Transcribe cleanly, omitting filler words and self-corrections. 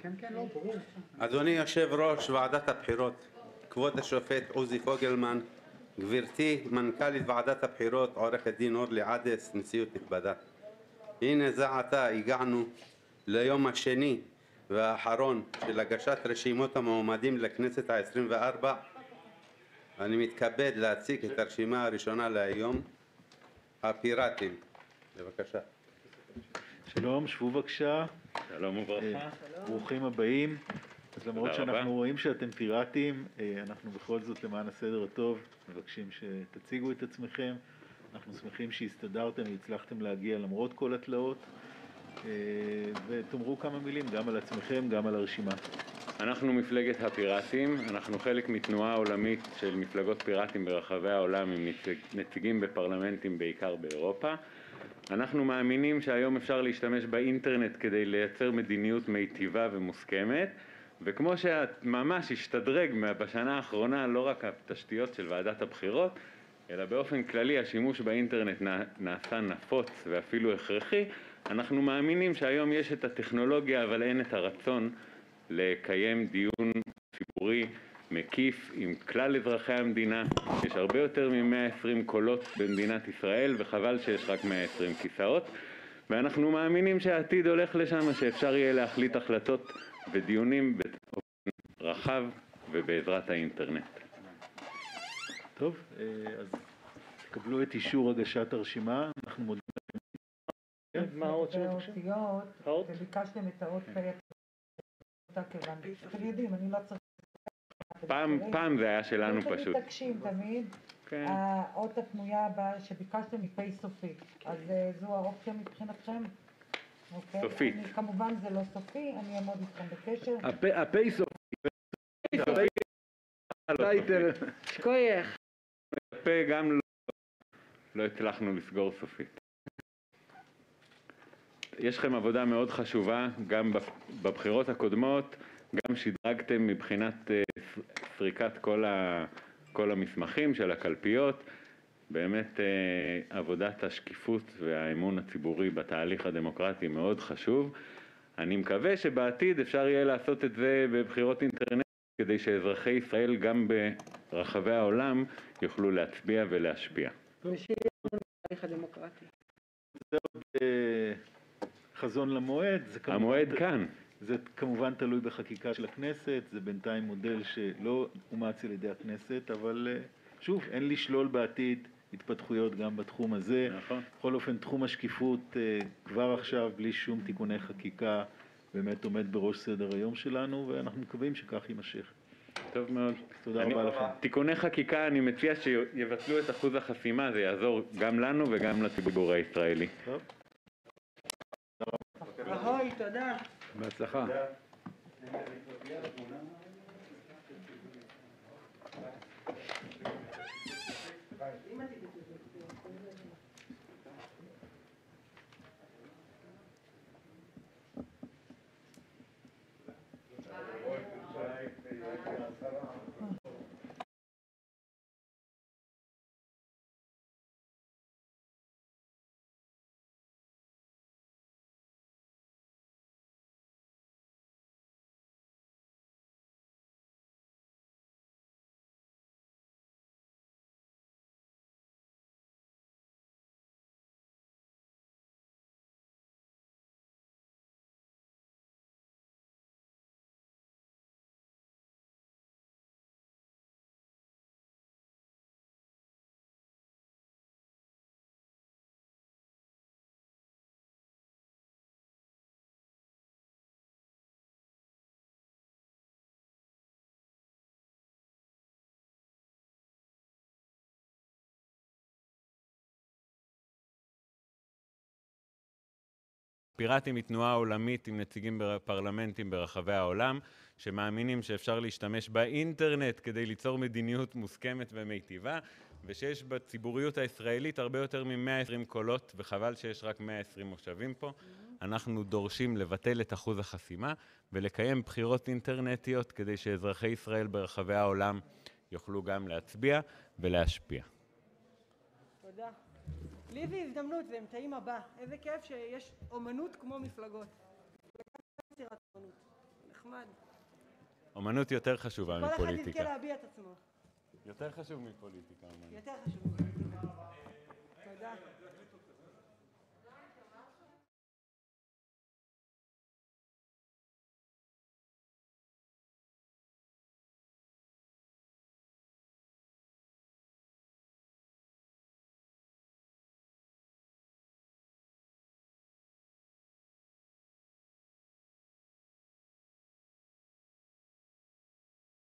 לא, ברור. אדוני יושב ראש ועדת הבחירות, כבוד השופט עוזי פוגלמן, גברתי מנכ"לית ועדת הבחירות עורכת דין אורלי עדס, נשיאות נכבדה, הנה זה עתה הגענו ליום השני והאחרון של הגשת רשימות המועמדים לכנסת ה-24. אני מתכבד להציג את הרשימה הראשונה להיום, הפיראטים. בבקשה. שלום, שבו בבקשה. שלום וברכה. ברוכים הבאים. אז למרות שאנחנו רואים שאתם פיראטים, אנחנו בכל זאת למען הסדר הטוב מבקשים שתציגו את עצמכם. אנחנו שמחים שהסתדרתם והצלחתם להגיע למרות כל התלאות, ותאמרו כמה מילים גם על עצמכם, גם על הרשימה. אנחנו מפלגת הפיראטים, אנחנו חלק מתנועה עולמית של מפלגות פיראטים ברחבי העולם עם נציגים בפרלמנטים בעיקר באירופה. אנחנו מאמינים שהיום אפשר להשתמש באינטרנט כדי לייצר מדיניות מיטיבה ומוסכמת, וכמו שממש השתדרג בשנה האחרונה לא רק התשתיות של ועדת הבחירות, אלא באופן כללי השימוש באינטרנט נעשה נפוץ ואפילו הכרחי, אנחנו מאמינים שהיום יש את הטכנולוגיה אבל אין את הרצון לקיים דיון ציבורי מקיף עם כלל אזרחי המדינה. יש הרבה יותר מ-120 קולות במדינת ישראל וחבל שיש רק 120 כיסאות, ואנחנו מאמינים שהעתיד הולך לשם, שאפשר יהיה להחליט החלטות ודיונים באופן רחב ובעזרת האינטרנט. טוב, אז תקבלו את אישור הגשת הרשימה. אנחנו מודים לכם. מה האות האותיות, וביקשתם את האות פה כיוון. אתם יודעים, אני לא צריך... פעם זה היה שלנו פשוט. אתם מתעקשים תמיד, האות הפנויה הבאה שביקשתם היא פי סופית, אז זו האופציה מבחינתכם? סופית. כמובן זה לא סופי, אני אעמוד איתכם בקשר. הפי סופית. שכוייך. הפה גם לא הצלחנו לסגור סופית. יש לכם עבודה מאוד חשובה, גם בבחירות הקודמות, גם שדרגתם מבחינת סריקת כל המסמכים של הקלפיות. באמת עבודת השקיפות והאמון הציבורי בתהליך הדמוקרטי מאוד חשוב. אני מקווה שבעתיד אפשר יהיה לעשות את זה בבחירות אינטרנט, כדי שאזרחי ישראל גם ברחבי העולם יוכלו להצביע ולהשפיע. ושיהיה תהליך הדמוקרטי. זה עוד חזון למועד. המועד כאן. זה כמובן תלוי בחקיקה של הכנסת, זה בינתיים מודל שלא אומץ על ידי הכנסת, אבל שוב, אין לשלול בעתיד התפתחויות גם בתחום הזה. נכון. בכל אופן, תחום השקיפות כבר עכשיו, בלי שום תיקוני חקיקה, באמת עומד בראש סדר היום שלנו, ואנחנו מקווים שכך יימשך. טוב מאוד. תודה רבה לכם. תיקוני חקיקה, אני מציע שיבטלו את אחוז החסימה, זה יעזור גם לנו וגם לציבור הישראלי. טוב. אהוי, תודה. בהצלחה. פיראטים היא תנועה עולמית עם נציגים בפרלמנטים ברחבי העולם, שמאמינים שאפשר להשתמש באינטרנט כדי ליצור מדיניות מוסכמת ומיטיבה, ושיש בציבוריות הישראלית הרבה יותר מ-120 קולות, וחבל שיש רק 120 מושבים פה. אנחנו דורשים לבטל את אחוז החסימה, ולקיים בחירות אינטרנטיות כדי שאזרחי ישראל ברחבי העולם יוכלו גם להצביע ולהשפיע. תודה. לי זה הזדמנות, זה אמצעים הבא. איזה כיף שיש אומנות כמו מפלגות. יצירת אומנות. נחמד. אומנות יותר חשובה כל אחד יזכה מפוליטיקה. להביע את עצמו. יותר חשוב מפוליטיקה, אומנות. יותר חשוב מפוליטיקה. תודה.